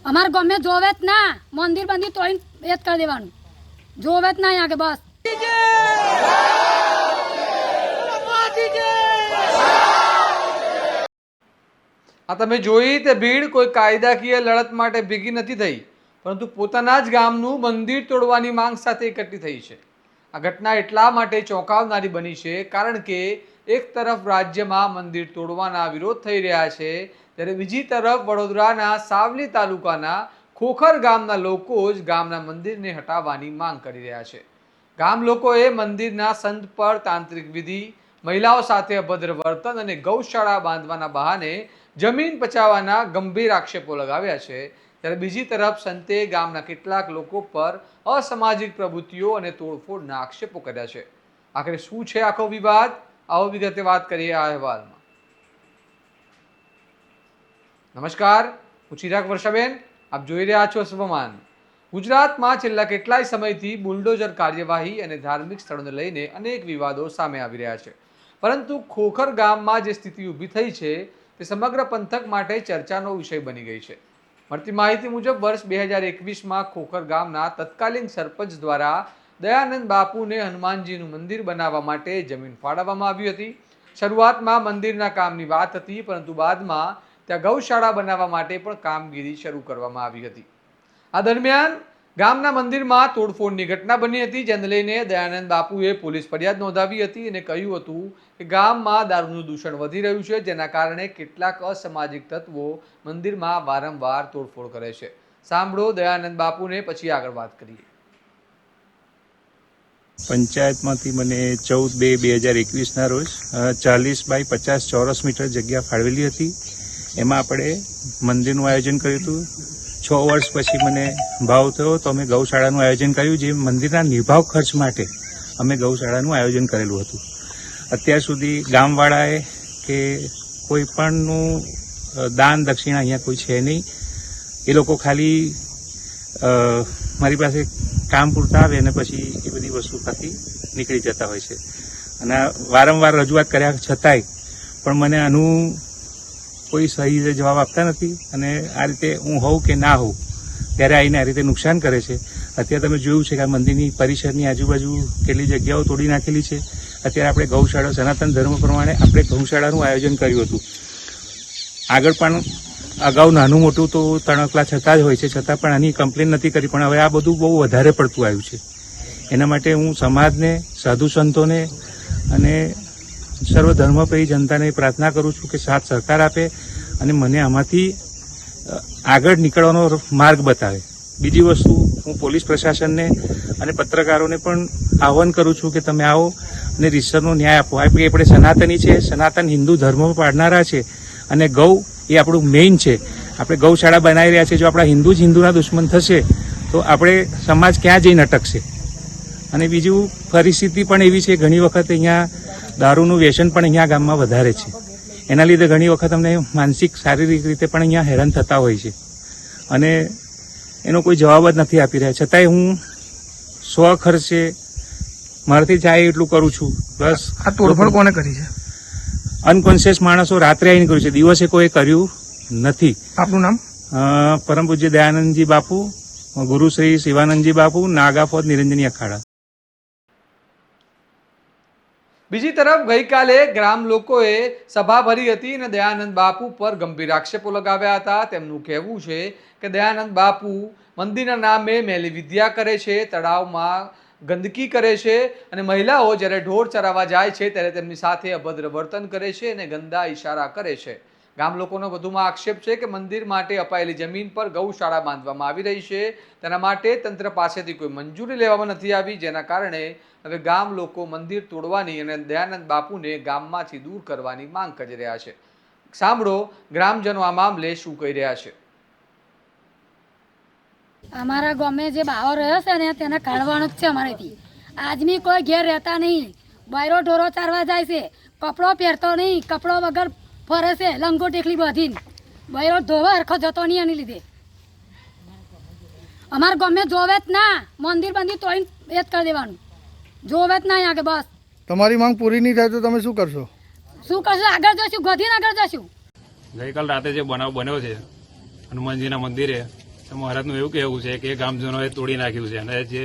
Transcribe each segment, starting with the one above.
અમાર ગામે જોવે જ ના, મંદિર બંદી તોડી એ જ કરી દેવાનું, જોવે જ ના આગે બસ। આ તમે જોઈ તે ભીડ કોઈ કાયદાકીય લડત માટે ભેગી નથી થઈ, પરંતુ પોતાના જ ગામનું મંદિર તોડવાની માંગ સાથે એકઠી થઈ છે। આ ઘટના એટલા માટે ચોંકાવનારી બની છે કારણ કે એક તરફ રાજ્યમાં મંદિર તોડવાના વિરોધ થઈ રહ્યા છે, ત્યારે બીજી તરફ વડોદરાના સાવલી તાલુકાના ખોખર ગામના લોકો જ ગામના મંદિરને હટાવવાની માંગ કરી રહ્યા છે। ગામ લોકોએ મંદિરના સંત પર તાંત્રિક વિધિ, મહિલાઓ સાથે અભદ્ર વર્તન અને ગૌશાળા બાંધવાના બહાને જમીન પચાવવાના ગંભીર આક્ષેપો લગાવ્યા છે, ત્યારે બીજી તરફ સંતે ગામના કેટલાક લોકો પર અસામાજિક પ્રવૃત્તિઓ અને તોડફોડના આક્ષેપો કર્યા છે। આખરે શું છે આખો વિવાદ, આવો વિગતે વાત કરીએ આ અહેવાલમાં। નમસ્કાર, હું ચિરાગ વર્ષાબેન, આપ જોઈ રહ્યા છો સ્વમાન। ગુજરાતમાં છેલ્લા કેટલાય સમયથી બુલડોઝર કાર્યવાહી અને ધાર્મિક સ્થળોને લઈને અનેક વિવાદો સામે આવી રહ્યા છે, પરંતુ ખોખર ગામમાં જે સ્થિતિ ઊભી થઈ છે તે સમગ્ર પંથક માટે ચર્ચાનો વિષય બની ગઈ છે। મળતી માહિતી મુજબ વર્ષ 2021માં ખોખર ગામના તત્કાલીન સરપંચ દ્વારા દયાનંદ બાપુને હનુમાનજીનું મંદિર બનાવવા માટે જમીન ફાળવવામાં આવી હતી। શરૂઆતમાં મંદિરના કામની વાત હતી, પરંતુ બાદમાં ત્યાં ગૌશાળા બનાવવા માટે પણ કામગીરી શરૂ કરવામાં આવી હતી। આ દરમિયાન ગામના મંદિરમાં તોડફોડની ઘટના બની હતી, જેને લઈને દયાનંદ બાપુએ પોલીસ ફરિયાદ નોંધાવી હતી અને કહ્યું હતું કે ગામમાં દારૂનું દૂષણ વધી રહ્યું છે, જેના કારણે કેટલાક અસામાજિક તત્વો મંદિરમાં વારંવાર તોડફોડ કરે છે। સાંભળો દયાનંદ બાપુને, પછી આગળ વાત કરીએ। પંચાયતમાંથી મને 14/2/2021ના રોજ 40x50 ચોરસ મીટર જગ્યા ફાળવેલી હતી। એમાં આપણે મંદિરનું આયોજન કર્યું હતું। 6 વર્ષ પછી મને ભાવ થયો તો અમે ગૌશાળાનું આયોજન કર્યું, જે મંદિરના નિર્ભાવ ખર્ચ માટે અમે ગૌશાળાનું આયોજન કરેલું હતું। અત્યાર સુધી ગામવાળાએ કે કોઈ પણનું દાન દક્ષિણા અહીંયા કોઈ છે નહીં। એ લોકો ખાલી મારી પાસે કામ પૂરતા આવે અને પછી એ બધી વસ્તુ ખાતી નીકળી જતા હોય છે, અને વારંવાર રજૂઆત કર્યા છતાંય પણ મને આનું કોઈ સહી જવાબ આપતા નથી, અને આ રીતે હું હોઉં કે ના હોઉં ત્યારે આવીને આ રીતે નુકસાન કરે છે। અત્યારે તમે જોયું છે કે આ મંદિરની પરિસરની આજુબાજુ કેટલી જગ્યાઓ તોડી નાખેલી છે। અત્યારે આપણે ગૌશાળા, સનાતન ધર્મ પ્રમાણે આપણે ગૌશાળાનું આયોજન કર્યું હતું। આગળ પણ અગાઉ નાનું મોટું તો તણકલા છતાં જ હોય છે, છતાં પણ આની કમ્પ્લેન નથી કરી, પણ હવે આ બધું બહુ વધારે પડતું આવ્યું છે। એના માટે હું સમાજને, સાધુ સંતોને અને સર્વ ધર્મપ્રેમી જનતાને પ્રાર્થના કરું છું કે સાથ સહકાર આપે અને મને આમાંથી આગળ નીકળવાનો માર્ગ બતાવે। બીજી વસ્તુ, હું પોલીસ પ્રશાસનને અને પત્રકારોને પણ આહ્વાન કરું છું કે તમે આવો અને રીતસરનો ન્યાય આપો। આપણે સનાતની છે, સનાતન હિન્દુ ધર્મ પાળનારા છે, અને ગૌ એ આપણું મેઇન છે। આપણે ગૌશાળા બનાવી રહ્યા છે, જો આપણા હિન્દુ જ હિન્દુના દુશ્મન થશે તો આપણે સમાજ ક્યાં જઈને અટકશે। અને બીજું, પરિસ્થિતિ પણ એવી છે, ઘણી વખત અહીંયા દારૂનું વ્યસન પણ અહીંયા ગામમાં વધારે છે, એના લીધે ઘણી વખત અમને માનસિક શારીરિક રીતે પણ અહીંયા હેરાન થતા હોય છે, અને એનો કોઈ જવાબ જ નથી આપી રહ્યા। છતાંય હું સ્વખર્ચે મારાથી જાય એટલું કરું છું। પ્લસ આ તોડફોડ કોને કરી છે? અનકોન્શિયસ માણસો રાત્રે આવીને કર્યું છે, દિવસે કોઈ કર્યું નથી। આપનું નામ? પરમ પૂજ્ય દયાનંદજી બાપુ, ગુરુ શ્રી શિવાનંદજી બાપુ, નાગાફોદ નિરંજની અખાડા। બીજી તરફ ગઈકાલે ગ્રામ લોકોએ સભા ભરી હતી અને દયાનંદ બાપુ પર ગંભીર આક્ષેપો લગાવ્યા હતા। તેમનું કહેવું છે કે દયાનંદ બાપુ મંદિરના નામે મેલી વિદ્યા કરે છે, તળાવમાં ગંદકી કરે છે, અને મહિલાઓ જ્યારે ઢોર ચરાવવા જાય છે ત્યારે તેમની સાથે અભદ્ર વર્તન કરે છે અને ગંદા ઇશારા કરે છે। ગામ લોકોનો વધુમાં આક્ષેપ છે કે મંદિર માટે અપાયેલી જમીન પર ગૌશાળા બાંધવામાં આવી રહી છે, તેના માટે તંત્ર પાસેથી કોઈ મંજૂરી લેવામાં નથી આવી, જેના કારણે હવે ગામ લોકો મંદિર તોડવાની અને દયાનંદ બાપુને ગામમાંથી દૂર કરવાની માંગ કરી રહ્યા છે। સાંભળો ગ્રામજનો આ મામલે શું કહી રહ્યા છે। અમારા ગામે જે બાવો રહ્યો છે ને તેને કાઢવાનો જ છે અમારેથી। આદમી કોઈ ઘેર રહેતા નહીં, બૈરો ઢોરો ચારવા જાય છે, કપડો પહેરતો નહીં, કપડો વગર ફરે છે, લંગો ટેકલી બધીને બૈરો ધોવા હરખો જતો નહીં, એની લીધે અમારા ગામે જોવે જ ના, મંદિર બંદી તોડી એ જ કરી દેવાનું, જોવે જ ના આગે બસ। તમારી માંગ પૂરી નહીં થાય તો તમે શું કરશો? શું કરશું? આગળ જશું, ગોધીને આગળ જશું। ગઈકાલ રાતે જે બનાવ બન્યો છે હનુમાનજીના મંદિરે, તો મહારાજનું એવું કહેવું છે કે ગામજનોએ તોડી નાખ્યું છે અને જે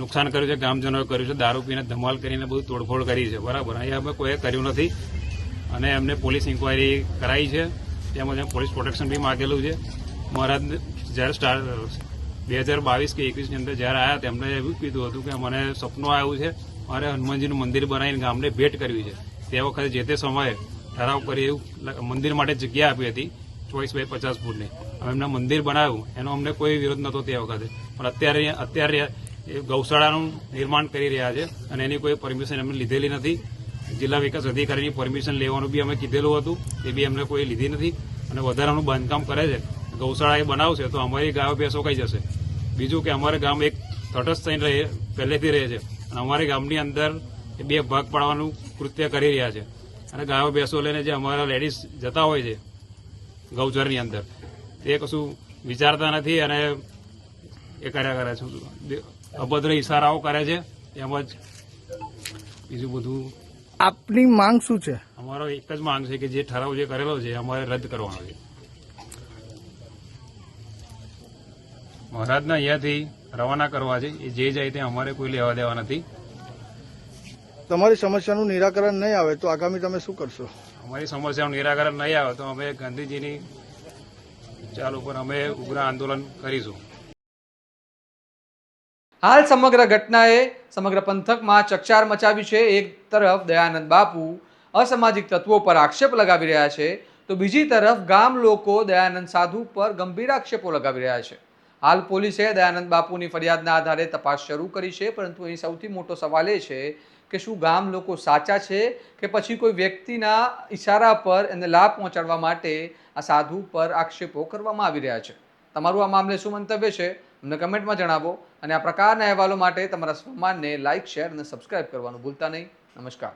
નુકસાન કર્યું છે ગામજનોએ કર્યું છે, દારૂ પીને ધમાલ કરીને બધું તોડફોડ કરી છે. બરાબર, અહીંયા અમે કોઈએ કર્યું નથી અને એમને પોલીસ ઇન્કવાયરી કરાઈ છે, તેમજ પોલીસ પ્રોટેક્શન બી માગેલું છે. મહારાજ જ્યારે 2022 કે 21ની અંદર જ્યારે આવ્યા તેમને એવું કીધું હતું કે મને સપનું આવ્યું છે, મારે હનુમાનજીનું મંદિર બનાવીને ગામને ભેટ કરવી છે. તે વખતે જે તે સમયે ઠરાવ કરી એવું મંદિર માટે જગ્યા આપી હતી 24 બાય 50 ફૂટની. હવે એમને મંદિર બનાવ્યું એનો અમને કોઈ વિરોધ નહોતો તે વખતે, પણ અત્યારે એ ગૌશાળાનું નિર્માણ કરી રહ્યા છે અને એની કોઈ પરમિશન એમને લીધેલી નથી. જિલ્લા વિકાસ અધિકારીની પરમિશન લેવાનું બી અમે કીધેલું હતું, તે બી એમને કોઈ લીધી નથી અને વધારાનું બાંધકામ કરે છે. ગૌશાળા એ બનાવશે તો અમારી ગાયો ભેંસો કઈ જશે. બીજું કે અમારે ગામ એક તટસ્થ થઈને પહેલેથી રહે છે અને અમારી ગામની અંદર એ 2 ભાગ પાડવાનું કૃત્ય કરી રહ્યા છે અને ગાયો ભેંસો લઈને જે અમારા લેડીઝ જતા હોય છે ગૌચરની અંદર તે કશું વિચારતા નથી અને એ કર્યા કરે છે, અભદ્ર ઇશારાઓ કરે છે. તેમજ બીજું બધું આપની માંગ શું છે? અમારો એક જ માંગ છે કે જે ઠરાવ જે કરેલો છે અમારે રદ કરવાનો છે. મહારાજને અહીંયાથી રવાના કરવા છે, એ જે જાય તે અમારે કોઈ લેવા દેવા નથી. તમારી સમસ્યાનું નિરાકરણ નહીં આવે તો આગામી તમે શું કરશો? અમારી સમસ્યાનું નિરાકરણ નહીં આવે તો અમે ગાંધીજીની ચાલ ઉપર અમે ઉગ્ર આંદોલન કરીશું. હાલ સમગ્ર ઘટનાએ સમગ્ર પંથકમાં ચકચાર મચાવી છે. એક તરફ દયાનંદ બાપુ અસામાજિક તત્વો પર આક્ષેપ લગાવી રહ્યા છે તો બીજી તરફ ગામ લોકો દયાનંદ સાધુ પર ગંભીર આક્ષેપો લગાવી રહ્યા છે. હાલ પોલીસે દયાનંદ બાપુની ફરિયાદના આધારે તપાસ શરૂ કરી છે, પરંતુ અહીં સૌથી મોટો સવાલ એ છે કે શું ગામ લોકો સાચા છે કે પછી કોઈ વ્યક્તિના ઈશારા પર એને લાભ પહોંચાડવા માટે આ સાધુ પર આક્ષેપો કરવામાં આવી રહ્યા છે. તમારું આ મામલે શું મંતવ્ય છે અમને કમેન્ટમાં જણાવો અને આ પ્રકારના અહેવાલો માટે તમારા સ્વમાનને લાઇક, શેર અને સબસ્ક્રાઇબ કરવાનું ભૂલતા નહીં. નમસ્કાર.